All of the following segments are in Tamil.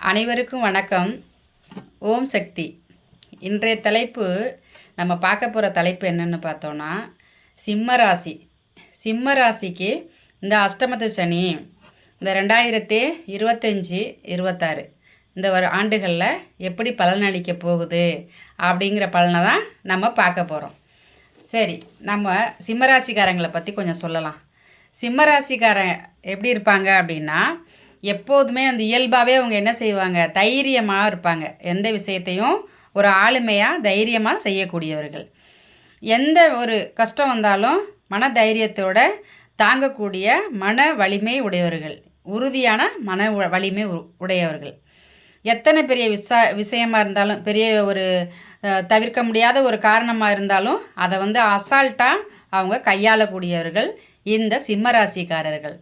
அனைவருக்கும் வணக்கம். ஓம் சக்தி. இன்றைய தலைப்பு நம்ம பார்க்க போகிற தலைப்பு என்னென்னு பார்த்தோன்னா, சிம்ம ராசி. சிம்ம ராசிக்கு இந்த அஷ்டமத்து சனி இந்த 2025-26 இந்த ஆண்டுகளில் எப்படி பலனளிக்க போகுது அப்படிங்கிற பலனை தான் நம்ம பார்க்க போகிறோம். சரி, நம்ம சிம்மராசிக்காரங்களை பற்றி கொஞ்சம் சொல்லலாம். சிம்மராசிக்காரன் எப்படி இருப்பாங்க அப்படின்னா, எப்போதுமே அந்த இயல்பாகவே அவங்க என்ன செய்வாங்க, தைரியமாக இருப்பாங்க. எந்த விஷயத்தையும் ஒரு ஆளுமையாக தைரியமாக செய்யக்கூடியவர்கள். எந்த ஒரு கஷ்டம் வந்தாலும் மன தைரியத்தோட தாங்கக்கூடிய மன வலிமை உடையவர்கள், உறுதியான மன வலிமை உடையவர்கள். எத்தனை பெரிய விஷயமாக இருந்தாலும், பெரிய ஒரு தவிர்க்க முடியாத ஒரு காரணமாக இருந்தாலும் அதை அசால்ட்டாக அவங்க கையாளக்கூடியவர்கள் இந்த சிம்மராசிக்காரர்கள்.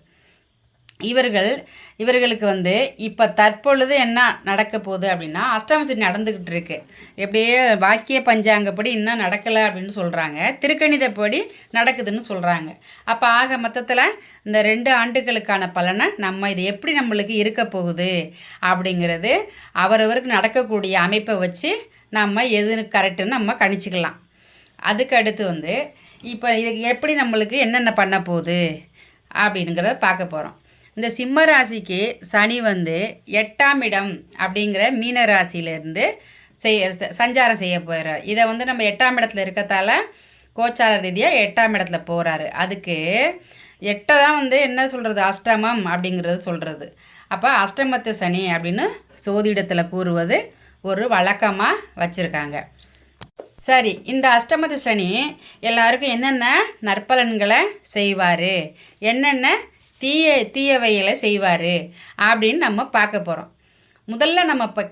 இவர்களுக்கு இப்போ தற்பொழுது என்ன நடக்க போகுது அப்படின்னா, அஷ்டம சனி நடந்துக்கிட்டு இருக்கு. எப்படியே வாக்கிய பஞ்சாங்கப்படி இன்னும் நடக்கலை அப்படின்னு சொல்கிறாங்க, திருக்கணிதப்படி நடக்குதுன்னு சொல்கிறாங்க. அப்போ ஆக மொத்தத்தில் இந்த 2 ஆண்டுகளுக்கான பலனை நம்ம இது எப்படி நம்மளுக்கு இருக்க போகுது அப்படிங்கிறது அவரவருக்கு நடக்கக்கூடிய அமைப்பை வச்சு நம்ம எது கரெக்டுன்னு நம்ம கணிச்சிக்கலாம். அதுக்கு அடுத்து இப்போ இதுக்கு எப்படி நம்மளுக்கு என்னென்ன பண்ண போகுது அப்படிங்கிறத பார்க்க போகிறோம். இந்த சிம்ம ராசிக்கு சனி 8ஆம் இடம் அப்படிங்கிற மீன ராசியிலேருந்து சஞ்சாரம் செய்ய போகிறார். இதை நம்ம 8ஆம் இடத்துல இருக்கத்தால் கோச்சார ரீதியாக 8ஆம் இடத்துல போகிறாரு. அதுக்கு 8 தான் என்ன சொல்கிறது, அஷ்டமம் அப்படிங்கிறது சொல்கிறது. அப்போ அஷ்டமத்து சனி அப்படின்னு சோதிடத்தில் கூறுவது ஒரு வழக்கமாக வச்சுருக்காங்க. சரி, இந்த அஷ்டமத்து சனி எல்லாருக்கும் என்னென்ன நற்பலன்களை செய்வார், என்னென்ன தீயவைகளை செய்வார் அப்படின்னு நம்ம பார்க்க போகிறோம். முதல்ல நம்ம இப்போ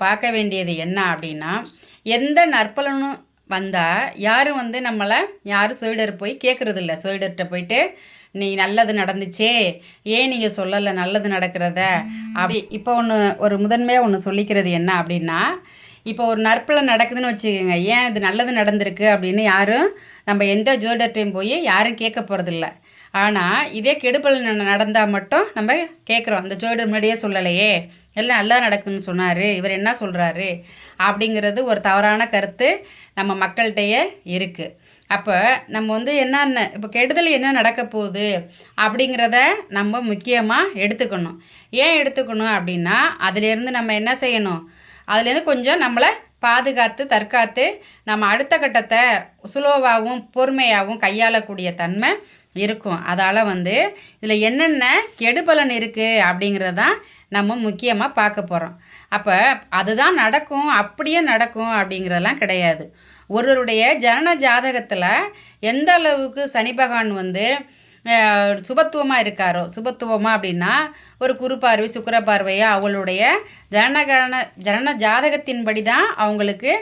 பார்க்க வேண்டியது என்ன அப்படின்னா, எந்த நற்பலனும் வந்தால் யாரும் நம்மளை யாரும் சோயிடர் போய் கேட்குறது இல்லை. சோயிடர்கிட்ட போயிட்டு நீ நல்லது நடந்துச்சே, ஏன் நீங்கள் சொல்லலை நல்லது நடக்கிறத அப்படி. இப்போ ஒரு முதன்மையாக ஒன்று சொல்லிக்கிறது என்ன அப்படின்னா, இப்போ ஒரு நற்பலன் நடக்குதுன்னு வச்சுக்கோங்க, ஏன் இது நல்லது நடந்திருக்கு அப்படின்னு யாரும் நம்ம எந்த ஜோதிடர்கிட்டையும் போய் யாரும் கேட்க போகிறதில்ல. ஆனால் இதே கெடுபலன் நடந்தால் மட்டும் நம்ம கேட்குறோம், இந்த ஜோதிடர் முன்னாடியே சொல்லலையே, எல்லாம் நல்லா நடக்குன்னு சொன்னார், இவர் என்ன சொல்கிறாரு அப்படிங்கிறது ஒரு தவறான கருத்து நம்ம மக்கள்கிட்டையே இருக்குது. அப்போ நம்ம என்னென்ன இப்போ கெடுதல் என்ன நடக்க போகுது அப்படிங்கிறத நம்ம முக்கியமாக எடுத்துக்கணும். ஏன் எடுத்துக்கணும் அப்படின்னா, அதிலேருந்து நம்ம என்ன செய்யணும், அதுலேருந்து கொஞ்சம் நம்மளை பாதுகாத்து தற்காத்து நம்ம அடுத்த கட்டத்தை சுலோவாகவும் பொறுமையாகவும் கையாளக்கூடிய தன்மை இருக்கும். அதால் இதில் என்னென்ன கெடுபலன் இருக்குது அப்படிங்கிறதான் நம்ம முக்கியமாக பார்க்க போகிறோம். அப்போ அதுதான் நடக்கும், அப்படியே நடக்கும் அப்படிங்கிறதெல்லாம் கிடையாது. ஒருவருடைய ஜனன ஜாதகத்தில் எந்த அளவுக்கு சனி பகவான் சுபத்துவமாக இருக்காரோ, சுபத்துவமாக அப்படின்னா ஒரு குரு பார்வை சுக்கிர பார்வையாக அவங்களுடைய ஜனன ஜாதகத்தின்படி தான் அவங்களுக்கு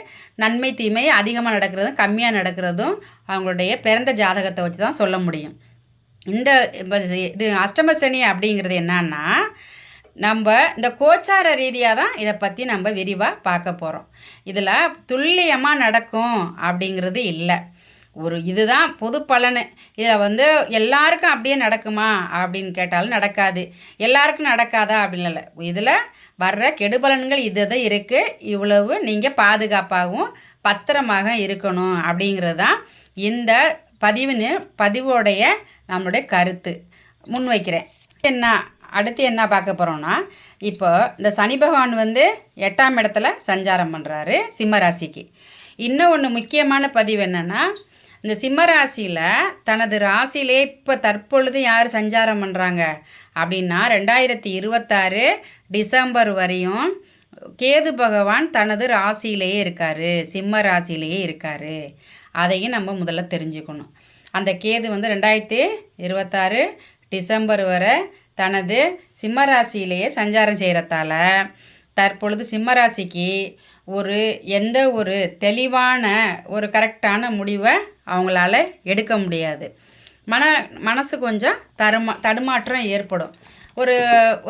நன்மை தீமை அதிகமாக நடக்கிறதும் கம்மியாக நடக்கிறதும் அவங்களுடைய பிறந்த ஜாதகத்தை வச்சு தான் சொல்ல முடியும். இது அஷ்டம சனி அப்படிங்கிறது என்னன்னா, நம்ம இந்த கோச்சார ரீதியாக தான் இதை பற்றி நம்ம விரிவாக பார்க்க போகிறோம். இதில் துல்லியமாக நடக்கும் அப்படிங்கிறது இல்லை, ஒரு இதுதான் பொது பலன். இதில் எல்லாருக்கும் அப்படியே நடக்குமா அப்படின்னு கேட்டாலும் நடக்காது, எல்லாருக்கும் நடக்காதா அப்படின்னு இல்லை. இதில் வர்ற கெடுபலன்கள் இது தான் இருக்குது, இவ்வளவு நீங்கள் பாதுகாப்பாகவும் பத்திரமாக இருக்கணும் அப்படிங்கிறது தான் இந்த பதிவோடைய நம்மளுடைய கருத்து முன்வைக்கிறேன். அடுத்து என்ன பார்க்க போகிறோன்னா, இப்போ இந்த சனி பகவான் 8ஆம் இடத்துல சஞ்சாரம் பண்ணுறாரு சிம்ம ராசிக்கு. இன்னும் ஒன்று முக்கியமான பதிவு என்னென்னா, இந்த சிம்ம ராசியில் தனது ராசியிலே இப்போ தற்பொழுது யார் சஞ்சாரம் பண்ணுறாங்க அப்படின்னா, 2026 டிசம்பர் வரையும் கேது பகவான் தனது ராசியிலேயே இருக்கார், சிம்ம ராசியிலேயே இருக்கார். அதையும் நம்ம முதல்ல தெரிஞ்சுக்கணும். அந்த கேது 2026 டிசம்பர் வரை தனது சிம்ம ராசியிலேயே சஞ்சாரம் செய்கிறதால தற்பொழுது சிம்ம ராசிக்கு எந்த ஒரு தெளிவான ஒரு கரெக்டான முடிவை அவங்களால எடுக்க முடியாது. மனசு கொஞ்சம் தடுமாற்றம் ஏற்படும்.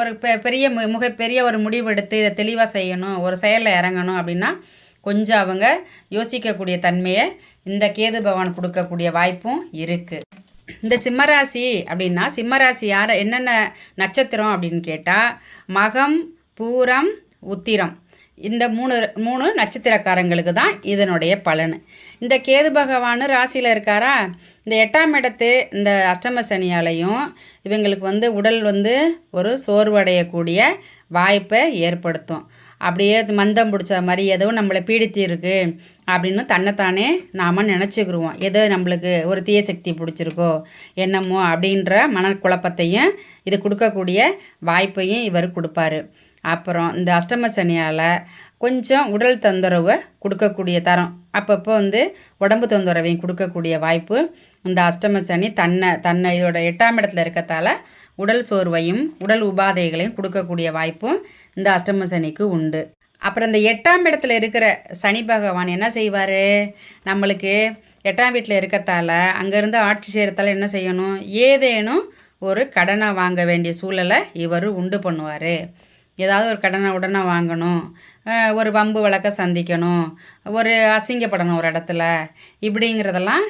ஒரு பெரிய ஒரு முடிவு எடுத்து இதை தெளிவாக செய்யணும், ஒரு செயலில் இறங்கணும் அப்படின்னா கொஞ்சம் அவங்க யோசிக்கக்கூடிய தன்மையை இந்த கேது பகவான் கொடுக்கக்கூடிய வாய்ப்பும் இருக்குது. இந்த சிம்மராசி அப்படின்னா, சிம்மராசி என்னென்ன நட்சத்திரம் அப்படின்னு கேட்டால், மகம், பூரம், உத்திரம் இந்த மூணு மூணு நட்சத்திரக்காரங்களுக்கு தான் இதனுடைய பலன். இந்த கேது பகவான் ராசியில் இருக்காரா, இந்த 8ஆம் இடத்து இந்த அஷ்டம சனியாலையும் இவங்களுக்கு உடல் ஒரு சோர்வடையக்கூடிய வாய்ப்பை ஏற்படுத்தும். அப்படியே மந்தம் பிடிச்ச மாதிரி ஏதோ நம்மளை பீடித்து இருக்குது அப்படின்னு தன்னைத்தானே நாம் நினச்சிக்கிருவோம். ஏதோ நம்மளுக்கு ஒரு தீய சக்தி பிடிச்சிருக்கோ என்னமோ அப்படின்ற மனக்குழப்பத்தையும் இது கொடுக்கக்கூடிய வாய்ப்பையும் இவர் கொடுப்பாரு. அப்புறம் இந்த அஷ்டம சனியால் கொஞ்சம் உடல் தொந்தரவை கொடுக்கக்கூடிய தரம், அப்பப்போ உடம்பு தொந்தரவையும் கொடுக்கக்கூடிய வாய்ப்பு இந்த அஷ்டம சனி தன்னை இதோட 8ஆம் இடத்துல இருக்கத்தால் உடல் சோர்வையும் உடல் உபாதைகளையும் கொடுக்கக்கூடிய வாய்ப்பும் இந்த அஷ்டம சனிக்கு உண்டு. அப்புறம் இந்த 8ஆம் இடத்துல இருக்கிற சனி பகவான் என்ன செய்வார், நம்மளுக்கு 8ஆம் வீட்டில் இருக்கத்தால் அங்கேருந்து ஆட்சி செய்கிறதால என்ன செய்யணும், ஏதேனும் ஒரு கடனை வாங்க வேண்டிய சூழலை இவர் உண்டு பண்ணுவார். ஏதாவது ஒரு கடனை உடனே வாங்கணும், ஒரு வம்பு வழக்க சந்திக்கணும், ஒரு அசிங்கப்படணும் ஒரு இடத்துல, இப்படிங்கிறதெல்லாம்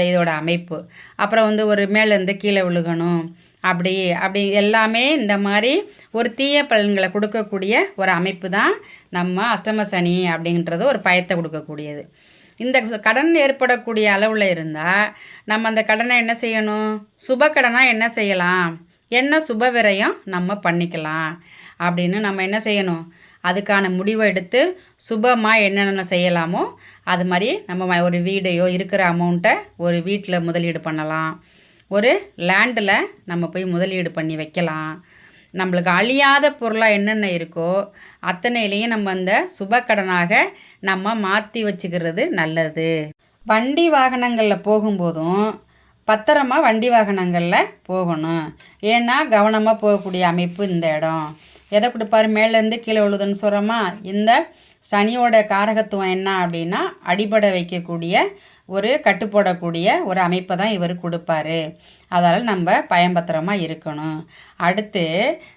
இதோட அமைப்பு. அப்புறம் ஒரு மேலேருந்து கீழே விழுகணும், அப்படி எல்லாமே இந்த மாதிரி ஒரு தீய பலன்களை கொடுக்கக்கூடிய ஒரு அமைப்பு தான் நம்ம அஷ்டம சனி அப்படின்றது ஒரு பயத்தை கொடுக்கக்கூடியது. இந்த கடன் ஏற்படக்கூடிய அளவில் இருந்தால் நம்ம அந்த கடனை என்ன செய்யணும், சுப கடனாக என்ன செய்யலாம், என்ன சுப விரயம் நம்ம பண்ணிக்கலாம் அப்படின்னு நம்ம என்ன செய்யணும், அதுக்கான முடிவை எடுத்து சுபமாக என்னென்ன செய்யலாமோ அது மாதிரி நம்ம ஒரு வீடையோ இருக்கிற அமௌண்ட்டை ஒரு வீட்டில் முதலீடு பண்ணலாம், ஒரு லேண்டில் நம்ம போய் முதலீடு பண்ணி வைக்கலாம். நம்மளுக்கு அழியாத பொருளாக என்னென்ன இருக்கோ அத்தனையிலையும் நம்ம அந்த சுப கடனாக நம்ம மாற்றி வச்சுக்கிறது நல்லது. வண்டி வாகனங்களில் போகும்போதும் பத்திரமா வண்டி வாகனங்களில் போகணும். ஏன்னா கவனமாக போகக்கூடிய அமைப்பு இந்த இடம். எதை கொடுப்பாரு, மேலேருந்து கீழே விழுதுன்னு சொல்கிறோமா, இந்த சனியோட காரகத்துவம் என்ன அப்படின்னா அடிபட வைக்கக்கூடிய ஒரு கட்டுப்போடக்கூடிய ஒரு அமைப்பை தான் இவர் கொடுப்பாரு. அதால் நம்ம பயம்பத்திரமாக இருக்கணும். அடுத்து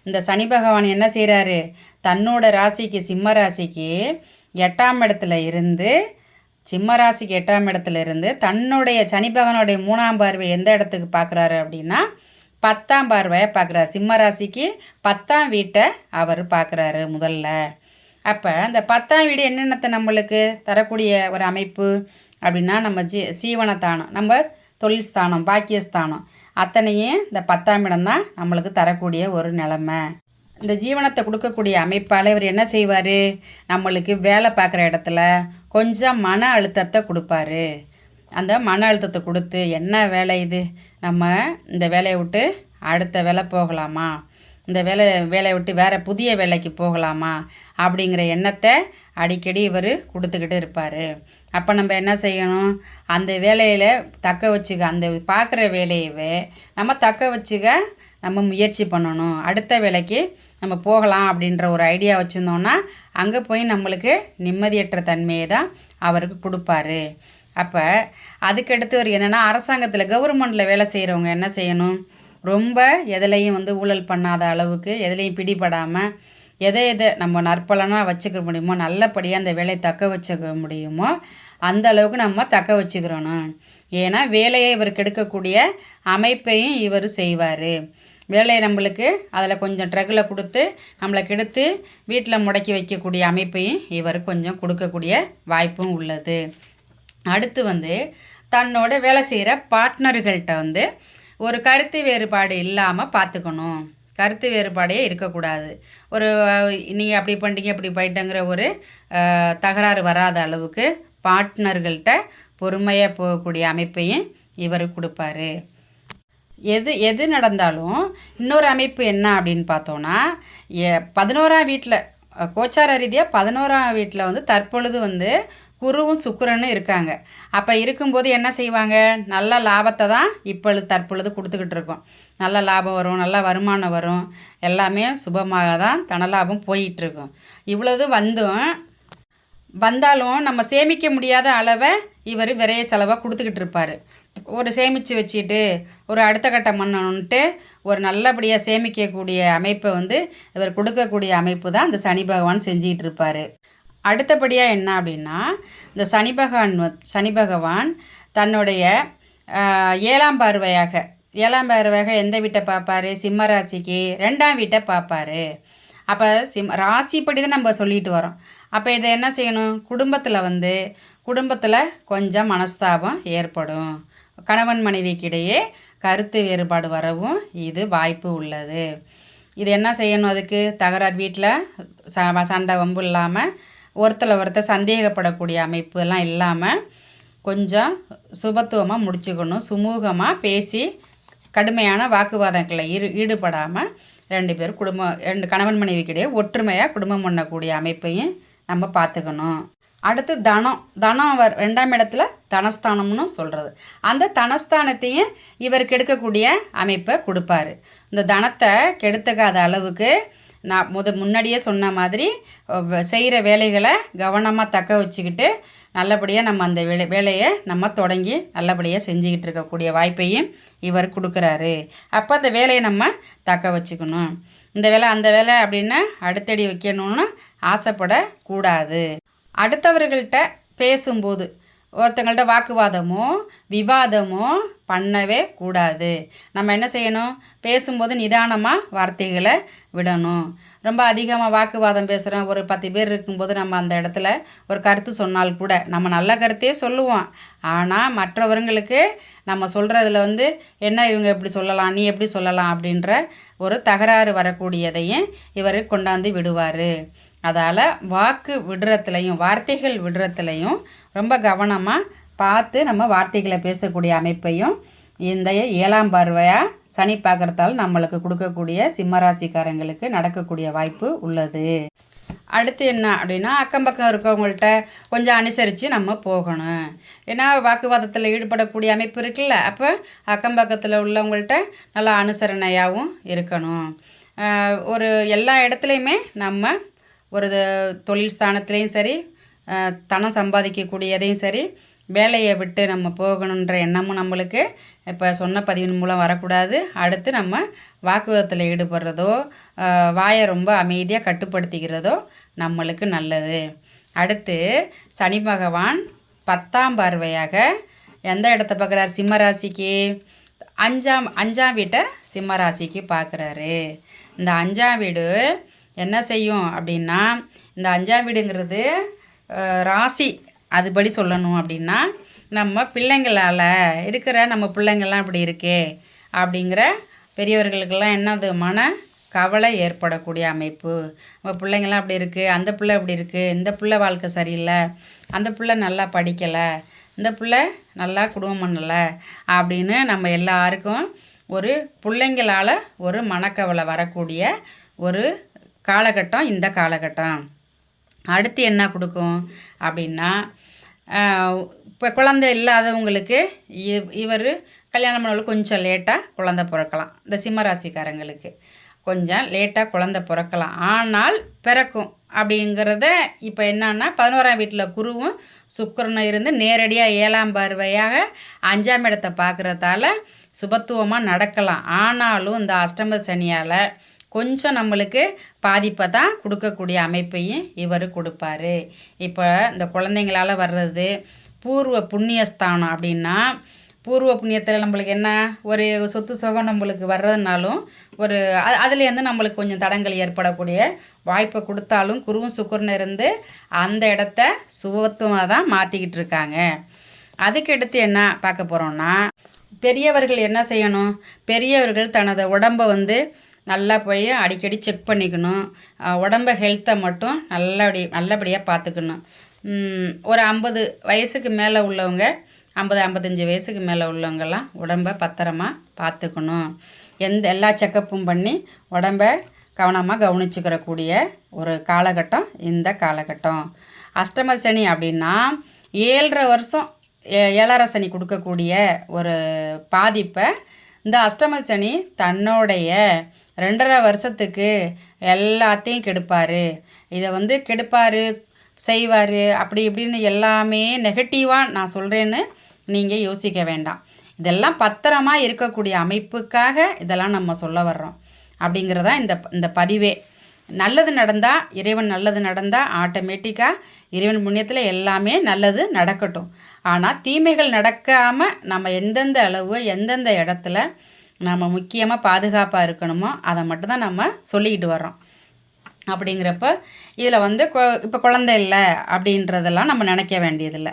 இந்த சனி பகவான் என்ன செய்கிறாரு, தன்னோட ராசிக்கு சிம்ம ராசிக்கு 8ஆம் இடத்துல இருந்து சிம்ம ராசிக்கு 8ஆம் இடத்துல இருந்து தன்னுடைய சனி பகவானுடைய 3ஆம் பார்வை எந்த இடத்துக்கு பார்க்குறாரு அப்படின்னா 10ஆம் பார்வையை பார்க்குறாரு. சிம்ம ராசிக்கு 10ஆம் வீட்டை அவர் பார்க்குறாரு முதல்ல. அப்போ அந்த 10ஆம் வீடு என்னென்னத்தை நம்மளுக்கு தரக்கூடிய ஒரு அமைப்பு அப்படின்னா நம்ம சீவனஸ்தானம், நம்ம தொழில் ஸ்தானம், பாக்கியஸ்தானம் அத்தனையும் இந்த 10ஆம் இடம் தான் நம்மளுக்கு தரக்கூடிய ஒரு நிலமை. இந்த ஜீவனத்தை கொடுக்கக்கூடிய அமைப்பால் இவர் என்ன செய்வார், நம்மளுக்கு வேலை பார்க்குற இடத்துல கொஞ்சம் மன அழுத்தத்தை கொடுப்பாரு. அந்த மன அழுத்தத்தை கொடுத்து என்ன வேலை இது, நம்ம இந்த வேலையை விட்டு அடுத்த வேலை போகலாமா, இந்த வேலையை விட்டு வேறு புதிய வேலைக்கு போகலாமா அப்படிங்கிற எண்ணத்தை அடிக்கடி இவர் கொடுத்துக்கிட்டு இருப்பார். அப்போ நம்ம என்ன செய்யணும், அந்த வேலையில் தக்க வச்சுக்க, அந்த பார்க்குற வேலையவே நம்ம தக்க வச்சுக்க நம்ம முயற்சி பண்ணணும். அடுத்த வேலைக்கு நம்ம போகலாம் அப்படின்ற ஒரு ஐடியா வச்சுருந்தோன்னா அங்கே போய் நம்மளுக்கு நிம்மதியற்ற தன்மையை தான் அவருக்கு கொடுப்பாரு. அப்போ அதுக்கடுத்து ஒரு என்னென்னா அரசாங்கத்தில் கவர்மெண்ட்டில் வேலை செய்கிறவங்க என்ன செய்யணும், ரொம்ப எதுலேயும் ஊழல் பண்ணாத அளவுக்கு, எதுலேயும் பிடிபடாமல் எதை நம்ம நற்பலனாக வச்சுக்க முடியுமோ, நல்லபடியாக அந்த வேலையை தக்க வச்சுக்க முடியுமோ அந்த அளவுக்கு நம்ம தக்க வச்சுக்கிறணும். ஏன்னா வேலையை இவர் கெடுக்கக்கூடிய அமைப்பையும் இவர் செய்வார். வேலையை நம்மளுக்கு அதில் கொஞ்சம் ட்ரகில் கொடுத்து நம்மளை கெடுத்து வீட்டில் முடக்கி வைக்கக்கூடிய அமைப்பையும் இவர் கொஞ்சம் கொடுக்கக்கூடிய வாய்ப்பும் உள்ளது. அடுத்து தன்னோட வேலை செய்கிற பார்ட்னர்கள்ட்ட ஒரு கருத்து வேறுபாடு இல்லாமல் பார்த்துக்கணும். கருத்து வேறுபாடே இருக்கக்கூடாது. ஒரு நீங்கள் அப்படி பண்ணிட்டீங்க இப்படி போயிட்டங்கிற ஒரு தகராறு வராத அளவுக்கு பார்ட்னர்கள்ட்ட பொறுமையாக போகக்கூடிய அமைப்பையும் இவர் கொடுப்பாரு. எது நடந்தாலும் இன்னொரு அமைப்பு என்ன அப்படின்னு பார்த்தோன்னா 11ஆம் வீட்டில் கோச்சார ரீதியாக 11ஆம் வீட்டில் தற்பொழுது குருவும் சுக்கிரனும் இருக்காங்க. அப்போ இருக்கும்போது என்ன செய்வாங்க, நல்ல லாபத்தை தான் தற்பொழுது கொடுத்துக்கிட்டு இருக்கோம். நல்ல லாபம் வரும், நல்ல வருமானம் வரும், எல்லாமே சுபமாக தான் தனலாபம் போயிட்டுருக்கும். இவ்வளவு வந்தாலும் நம்ம சேமிக்க முடியாத அளவை இவர் விரைய செலவாக கொடுத்துக்கிட்டு இருப்பார். ஒரு சேமித்து வச்சுட்டு ஒரு அடுத்த கட்டம் பண்ணணுன்ட்டு ஒரு நல்லபடியாக சேமிக்கக்கூடிய அமைப்பை இவர் கொடுக்கக்கூடிய அமைப்பு தான் இந்த சனி பகவான் செஞ்சிகிட்டு இருப்பார். அடுத்தபடியாக என்ன அப்படின்னா இந்த சனி பகவான் தன்னுடைய 7ஆம் பார்வையாக எந்த வீட்டை பார்ப்பார், சிம்ம ராசிக்கு 2ஆம் வீட்டை பார்ப்பார். அப்போ ராசிப்படி தான் நம்ம சொல்லிட்டு வரோம். அப்போ இதை என்ன செய்யணும், குடும்பத்தில் கொஞ்சம் மனஸ்தாபம் ஏற்படும். கணவன் மனைவிக்கிடையே கருத்து வேறுபாடு வரவும் இது வாய்ப்பு உள்ளது. இது என்ன செய்யணும், அதுக்கு தகராறு வீட்டில் சண்டை வம்பு இல்லாமல் ஒருத்தர் சந்தேகப்படக்கூடிய அமைப்பு எல்லாம் இல்லாமல் கொஞ்சம் சுபத்துவமாக முடிச்சுக்கணும். சுமூகமாக பேசி கடுமையான வாக்குவாதங்களில் ஈடுபடாமல் ரெண்டு கணவன் மனைவிக்கிடையே ஒற்றுமையாக குடும்பம் பண்ணக்கூடிய அமைப்பையும் நம்ம பார்த்துக்கணும். அடுத்து தனம் 2ஆம் இடத்துல தனஸ்தானம்னு சொல்கிறது. அந்த தனஸ்தானத்தையும் இவர் கெடுக்கக்கூடிய அமைப்பை கொடுப்பாரு. இந்த தனத்தை கெடுத்துக்காத அளவுக்கு நான் முன்னாடியே சொன்ன மாதிரி செய்கிற வேலைகளை கவனமாக தக்க வச்சுக்கிட்டு நல்லபடியாக நம்ம அந்த வேலையை நம்ம தொடங்கி நல்லபடியாக செஞ்சுக்கிட்டு இருக்கக்கூடிய வாய்ப்பையும் இவர் கொடுக்குறாரு. அப்போ அந்த வேலையை நம்ம தக்க வச்சுக்கணும். இந்த வேலை அந்த வேலை அப்படின்னு அடுத்தடி வைக்கணும்னு ஆசைப்படக்கூடாது. அடுத்தவர்கள்ட்ட பேசும்போது ஒருத்தங்கள்ட்ட வாக்குவாதமோ விவாதமோ பண்ணவே கூடாது. நம்ம என்ன செய்யணும், பேசும்போது நிதானமாக வார்த்தைகளை விடணும். ரொம்ப அதிகமாக வாக்குவாதம் பேசுகிறோம், ஒரு 10 பேர் இருக்கும்போது நம்ம அந்த இடத்துல ஒரு கருத்து சொன்னால் கூட நம்ம நல்ல கருத்தே சொல்லுவோம். ஆனால் மற்றவர்களுக்கு நம்ம சொல்கிறதுல என்ன இவங்க எப்படி சொல்லலாம், நீ எப்படி சொல்லலாம் அப்படின்ற ஒரு தகராறு வரக்கூடியதையும் இவர் கொண்டாந்து விடுவார். அதால் வார்த்தைகள் விடுறதுலையும் ரொம்ப கவனமாக பார்த்து நம்ம வார்த்தைகளை பேசக்கூடிய அமைப்பையும் இந்த 7ஆம் பார்வையாக சனி பார்க்குறதால நம்மளுக்கு கொடுக்கக்கூடிய சிம்மராசிக்காரங்களுக்கு நடக்கக்கூடிய வாய்ப்பு உள்ளது. அடுத்து என்ன அப்படின்னா, அக்கம் பக்கம் இருக்கவங்கள்ட்ட கொஞ்சம் அனுசரித்து நம்ம போகணும். ஏன்னா வாக்குவாதத்தில் ஈடுபடக்கூடிய அமைப்பு இருக்குல்ல, அப்போ அக்கம் பக்கத்தில் உள்ளவங்கள்ட்ட நல்லா அனுசரணையாகவும் இருக்கணும். ஒரு எல்லா இடத்துலையுமே நம்ம ஒரு தொழில் ஸ்தானத்துலேயும் சரி, தனம் சம்பாதிக்கக்கூடியதையும் சரி, வேலையை விட்டு நம்ம போகணுன்ற எண்ணமும் நம்மளுக்கு இப்போ சொன்ன பதிவின் மூலம் வரக்கூடாது. அடுத்து நம்ம வாக்குவாதத்தில் ஈடுபடுறதோ வாயை ரொம்ப அமைதியாக கட்டுப்படுத்திக்கிறதோ நம்மளுக்கு நல்லது. அடுத்து சனி பகவான் 10ஆம் பார்வையாக எந்த இடத்த பார்க்குறாரு, சிம்மராசிக்கு அஞ்சாம் வீட்டை சிம்மராசிக்கு பார்க்குறாரு. இந்த 5ஆம் வீடு என்ன செய்யும் அப்படின்னா, இந்த 5ஆம் வீடுங்கிறது ராசி அதுபடி சொல்லணும் அப்படின்னா, நம்ம பிள்ளைங்களால் நம்ம பிள்ளைங்கள்லாம் இப்படி இருக்கே அப்படிங்கிற பெரியவர்களுக்கெல்லாம் என்னது மன கவலை ஏற்படக்கூடிய அமைப்பு. நம்ம பிள்ளைங்கள்லாம் அப்படி இருக்குது, அந்த பிள்ளை இப்படி இருக்குது, இந்த பிள்ளை வாழ்க்கை சரியில்லை, அந்த பிள்ளை நல்லா படிக்கலை, இந்த பிள்ளை நல்லா குடும்பம் பண்ணலை அப்படின்னு நம்ம எல்லாருக்கும் ஒரு பிள்ளைங்களால் ஒரு மனக்கவலை வரக்கூடிய ஒரு காலகட்டம் இந்த காலகட்டம். அடுத்து என்ன கொடுக்கும் அப்படின்னா, இப்போ குழந்தை இல்லாதவங்களுக்கு இவர் கல்யாணம் பண்ணவங்களுக்கு கொஞ்சம் லேட்டாக குழந்தை பிறக்கலாம். இந்த சிம்மராசிக்காரங்களுக்கு கொஞ்சம் லேட்டாக குழந்தை பிறக்கலாம், ஆனால் பிறக்கும் அப்படிங்கிறத இப்போ என்னன்னா 11ஆம் வீட்டில் குருவும் சுக்கிரனும் இருந்து நேரடியாக 7ஆம் பார்வையாக 5ஆம் இடத்தை பார்க்குறதால சுபத்துவமாக நடக்கலாம். ஆனாலும் இந்த அஷ்டம சனியால் கொஞ்சம் நம்மளுக்கு பாதிப்பை தான் கொடுக்கக்கூடிய அமைப்பையும் இவர் கொடுப்பார். இப்போ இந்த குழந்தைங்களால் வர்றது பூர்வ புண்ணியஸ்தானம் அப்படின்னா, பூர்வ புண்ணியத்தில் நம்மளுக்கு என்ன ஒரு சொத்து சுகம் நம்மளுக்கு வர்றதுனாலும் ஒரு அதுலேருந்து நம்மளுக்கு கொஞ்சம் தடங்கள் ஏற்படக்கூடிய வாய்ப்பை கொடுத்தாலும் குருவும் சுக்கிரனும் இருந்து அந்த இடத்த சுபத்துவமாக தான் மாற்றிக்கிட்டு இருக்காங்க. அதுக்கடுத்து என்ன பார்க்க போகிறோம்னா, பெரியவர்கள் என்ன செய்யணும், பெரியவர்கள் தனது உடம்பை நல்லா போய் அடிக்கடி செக் பண்ணிக்கணும். உடம்பை ஹெல்த்தை மட்டும் நல்லபடியாக பார்த்துக்கணும். ஒரு 50 வயசுக்கு மேலே உள்ளவங்க, 50-55 வயசுக்கு மேலே உள்ளவங்கெல்லாம் உடம்பை பத்திரமா பார்த்துக்கணும். எல்லா செக்கப்பும் பண்ணி உடம்பை கவனமாக கவனிச்சுக்கிறக்கூடிய ஒரு காலகட்டம் இந்த காலகட்டம். அஷ்டம சனி அப்படின்னா 7.5 வருஷம் 7.5 சனி கொடுக்கக்கூடிய ஒரு பாதிப்பை இந்த அஷ்டம சனி தன்னுடைய 2.5 வருஷத்துக்கு எல்லாத்தையும் கெடுப்பார். இதை கெடுப்பார், செய்வார், அப்படி இப்படின்னு எல்லாமே நெகட்டிவாக நான் சொல்கிறேன்னு நீங்கள் யோசிக்க வேண்டாம். இதெல்லாம் பத்திரமா இருக்கக்கூடிய அமைப்புக்காக இதெல்லாம் நம்ம சொல்ல வர்றோம் அப்படிங்கிறதா இந்த பதிவே. நல்லது நடந்தால் இறைவன் நல்லது நடந்தால் ஆட்டோமேட்டிக்காக இறைவன் புண்ணியத்தில் எல்லாமே நல்லது நடக்கட்டும். ஆனால் தீமைகள் நடக்காமல் நம்ம எந்தெந்த அளவு எந்தெந்த இடத்துல நம்ம முக்கியமாக பாதுகாப்பாக இருக்கணுமோ அதை மட்டும்தான் நம்ம சொல்லிக்கிட்டு வர்றோம். அப்படிங்கிறப்ப இதில் வந்து இப்போ குழந்தை இல்லை அப்படின்றதெல்லாம் நம்ம நினைக்க வேண்டியதில்லை.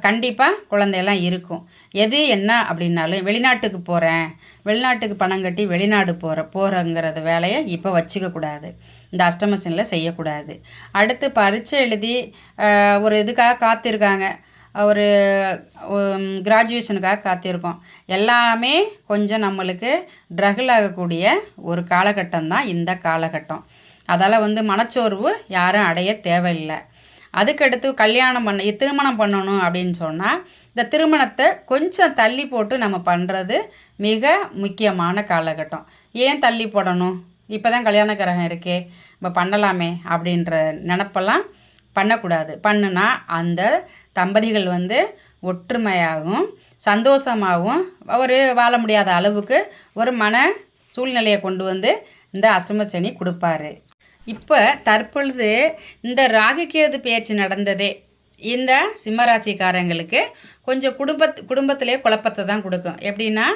கண்டிப்பாக குழந்தையெல்லாம் இருக்கும். எது என்ன அப்படின்னாலும் வெளிநாட்டுக்கு போகிறேன், வெளிநாட்டுக்கு பணம் கட்டி வெளிநாடு போகிறேங்கிறது வேலையை இப்போ வச்சுக்கக்கூடாது. இந்த அஷ்டமசனியில் செய்யக்கூடாது. அடுத்து பரீட்சை எழுதி ஒரு இதுக்காக காத்திருக்காங்க, ஒரு கிராஜுவேஷனுக்காக காத்திருக்கோம். எல்லாமே கொஞ்சம் நம்மளுக்கு ட்ரகிள் ஆகக்கூடிய ஒரு காலகட்டம் தான் இந்த காலகட்டம். அதால் வந்து மனச்சோர்வு யாரும் அடைய தேவையில்லை. அதுக்கடுத்து திருமணம் பண்ணணும் அப்படின்னு சொன்னால் இந்த திருமணத்தை கொஞ்சம் தள்ளி போட்டு நம்ம பண்ணுறது மிக முக்கியமான காலகட்டம். ஏன் தள்ளி போடணும்? இப்போ தான் கல்யாண கிரகம் இருக்கே, இப்போ பண்ணலாமே அப்படின்ற நினப்பெல்லாம் பண்ணக்கூடாது. பண்ணுனா அந்த தம்பதிகள் வந்து ஒற்றுமையாகவும் சந்தோஷமாகவும் ஒரு வாழ முடியாத அளவுக்கு ஒரு மன சூழ்நிலையை கொண்டு வந்து இந்த அஷ்டம சனி கொடுப்பாரு. இப்போ தற்பொழுது இந்த ராகுகேது பெயர்ச்சி நடந்ததே இந்த சிம்மராசிக்காரங்களுக்கு கொஞ்சம் குடும்பத்திலே குழப்பத்தை தான் கொடுக்கும். எப்படின்னா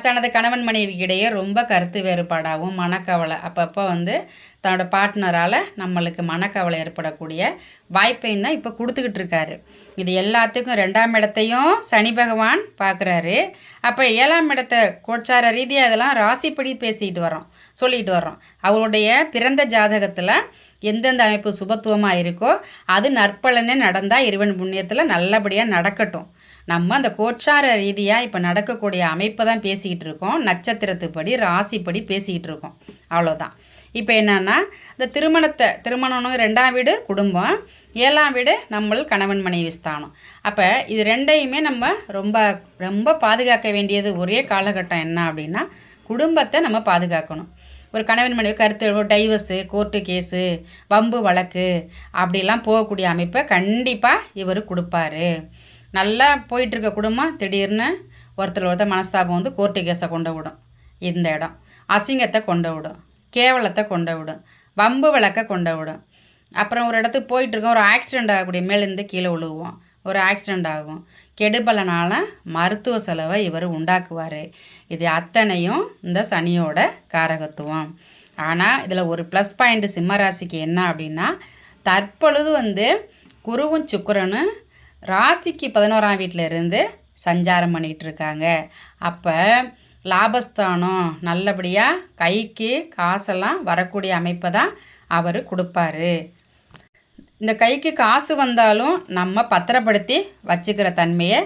தனது கணவன் மனைவிக்கிடையே ரொம்ப கருத்து வேறுபாடாகவும் மனக்கவலை அப்பப்போ வந்து தன்னோட பார்ட்னரால் நம்மளுக்கு மனக்கவலை ஏற்படக்கூடிய வாய்ப்பையும் தான் இப்போ கொடுத்துக்கிட்டு இருக்காரு. இது எல்லாத்துக்கும் 2ஆம் இடத்தையும் சனி பகவான் பார்க்குறாரு. அப்போ 7ஆம் இடத்தை கோச்சார ரீதியாக இதெல்லாம் ராசிப்படி சொல்லிட்டு வரோம். அவருடைய பிறந்த ஜாதகத்தில் எந்தெந்த அமைப்பு சுபத்துவமாக இருக்கோ அது நற்பலனே நடந்தால் இறைவன் புண்ணியத்தில் நல்லபடியாக நடக்கட்டும். நம்ம அந்த கோச்சார ரீதியாக இப்போ நடக்கக்கூடிய அமைப்பை தான் பேசிக்கிட்டு இருக்கோம். நட்சத்திரத்துப்படி ராசிப்படி பேசிக்கிட்டு இருக்கோம். அவ்வளோதான். இப்போ என்னன்னா இந்த திருமணம்னு 2ஆம் வீடு குடும்பம், 7ஆம் வீடு நம்ம கணவன் மனைவி ஸ்தானம். அப்போ இது ரெண்டையுமே நம்ம ரொம்ப ரொம்ப பாதுகாக்க வேண்டியது ஒரே காலகட்டம் என்ன அப்படின்னா குடும்பத்தை நம்ம பாதுகாக்கணும். ஒரு கணவன் மனைவி கருத்து டைவர்ஸு, கோர்ட்டு கேஸு, வம்பு வழக்கு அப்படிலாம் போகக்கூடிய அமைப்பை கண்டிப்பாக இவர் கொடுப்பாரு. நல்லா போயிட்டுருக்க குடும்பம் திடீர்னு ஒருத்தர் மனஸ்தாபம் வந்து கோர்ட்டு கேஸை கொண்டு விடும். இந்த இடம் அசிங்கத்தை கொண்டு விடும், கேவலத்தை கொண்டு விடும், வம்பு வழக்கை கொண்டு விடும். அப்புறம் ஒரு இடத்துக்கு போயிட்டுருக்கோம், ஒரு ஆக்சிடெண்ட் ஆகக்கூடிய மேலேருந்து கீழே விழுவோம், ஒரு ஆக்சிடெண்ட் ஆகும். கெடுபலனால மருத்துவ செலவை இவர் உண்டாக்குவார். இது அத்தனையும் இந்த சனியோட காரகத்துவம். ஆனால் இதில் ஒரு ப்ளஸ் பாயிண்ட் சிம்மராசிக்கு என்ன அப்படின்னா தற்பொழுது வந்து குருவும் சுக்கிரனும் ராசிக்கு 11ஆம் வீட்டில் இருந்து சஞ்சாரம் பண்ணிகிட்டு இருக்காங்க. அப்போ லாபஸ்தானம் நல்லபடியாக கைக்கு காசெல்லாம் வரக்கூடிய அமைப்பை தான் அவர் கொடுப்பாரு. இந்த கைக்கு காசு வந்தாலும் நம்ம பத்திரப்படுத்தி வச்சுக்கிற தன்மையை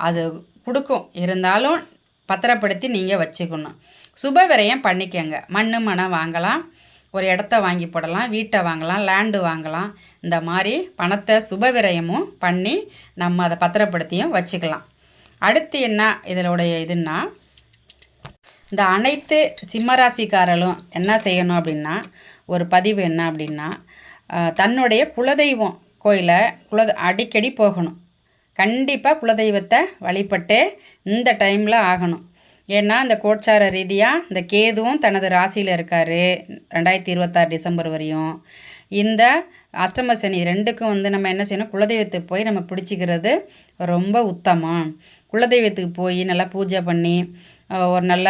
அது கொடுக்கும். இருந்தாலும் பத்திரப்படுத்தி நீங்கள் வச்சுக்கணும். சுப விரயம் பண்ணிக்கங்க. மனம் வாங்கலாம், ஒரு இடத்த வாங்கி போடலாம், வீட்டை வாங்கலாம், லேண்டு வாங்கலாம். இந்த மாதிரி பணத்தை சுப விரயமும் பண்ணி நம்ம அதை பத்திரப்படுத்தியும் வச்சுக்கலாம். அடுத்து என்ன இதனுடைய இதுன்னா இந்த அனைத்து சிம்மராசிக்காரர்களும் என்ன செய்யணும் அப்படின்னா ஒரு பதிவு என்ன அப்படின்னா தன்னுடைய குலதெய்வம் கோயிலை அடிக்கடி போகணும். கண்டிப்பாக குலதெய்வத்தை வழிபட்டு இந்த டைமில் ஆகணும். ஏன்னா இந்த கோச்சார ரீதியாக இந்த கேதுவும் தனது ராசியில் இருக்கார் 2026 டிசம்பர் வரையும். இந்த அஷ்டம சனி 2க்கும் வந்து நம்ம என்ன செய்யணும், குலதெய்வத்துக்கு போய் நம்ம பிடிச்சிக்கிறது ரொம்ப உத்தமம். குலதெய்வத்துக்கு போய் நல்லா பூஜை பண்ணி ஒரு நல்ல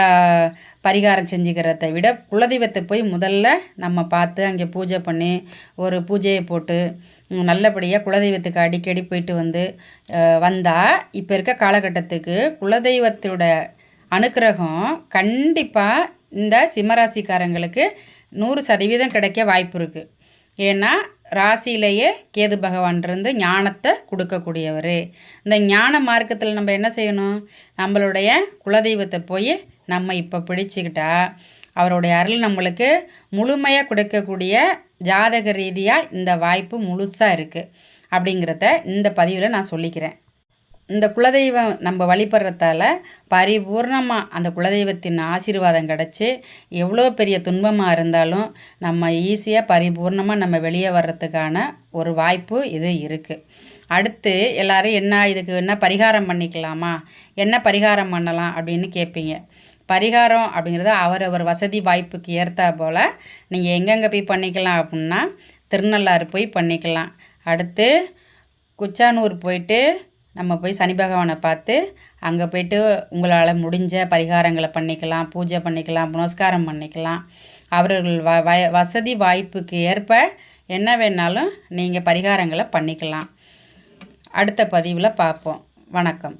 பரிகாரம் செஞ்சுக்கிறத விட குலதெய்வத்தை போய் முதல்ல நம்ம பார்த்து அங்கே பூஜை பண்ணி ஒரு பூஜையை போட்டு நல்லபடியாக குலதெய்வத்துக்கு அடிக்கடி போயிட்டு வந்தால் இப்போ இருக்க காலகட்டத்துக்கு குலதெய்வத்தோட அனுக்கிரகம் கண்டிப்பாக இந்த சிம்மராசிக்காரங்களுக்கு 100% கிடைக்க வாய்ப்பு இருக்குது. ஏன்னா ராசியிலேயே கேது பகவான் இருந்து ஞானத்தை கொடுக்கக்கூடியவர். இந்த ஞான மார்க்கத்தில் நம்ம என்ன செய்யணும், நம்மளுடைய குலதெய்வத்தை போய் நம்ம இப்போ பிடிச்சிக்கிட்டா அவருடைய அருள் நம்மளுக்கு முழுமையாக கொடுக்கக்கூடிய ஜாதக ரீதியாக இந்த வாய்ப்பு முழுசாக இருக்குது அப்படிங்கிறத இந்த பதிவில் நான் சொல்லிக்கிறேன். இந்த குலதெய்வம் நம்ம வழிபடுறதால பரிபூர்ணமாக அந்த குலதெய்வத்தின் ஆசீர்வாதம் கிடச்சி எவ்வளோ பெரிய துன்பமாக இருந்தாலும் நம்ம ஈஸியாக பரிபூர்ணமாக நம்ம வெளியே வர்றதுக்கான ஒரு வாய்ப்பு இது இருக்குது. அடுத்து எல்லோரும் இதுக்கு என்ன பரிகாரம் பண்ணிக்கலாமா, என்ன பரிகாரம் பண்ணலாம் அப்படின்னு கேட்பீங்க. பரிகாரம் அப்படிங்கிறது அவரவர் வசதி வாய்ப்புக்கு ஏற்றா போல் நீங்கள் எங்கெங்கே போய் பண்ணிக்கலாம் அப்படின்னா திருநள்ளாறு போய் பண்ணிக்கலாம். அடுத்து குச்சானூர் போயிட்டு நம்ம போய் சனி பகவானை பார்த்து அங்கே போய்ட்டு உங்களால் முடிஞ்ச பரிகாரங்களை பண்ணிக்கலாம், பூஜை பண்ணிக்கலாம், புனஸ்காரம் பண்ணிக்கலாம். அவர்கள் வசதி வாய்ப்புக்கு ஏற்ப என்ன வேணாலும் நீங்கள் பரிகாரங்களை பண்ணிக்கலாம். அடுத்த பதிவில் பார்ப்போம். வணக்கம்.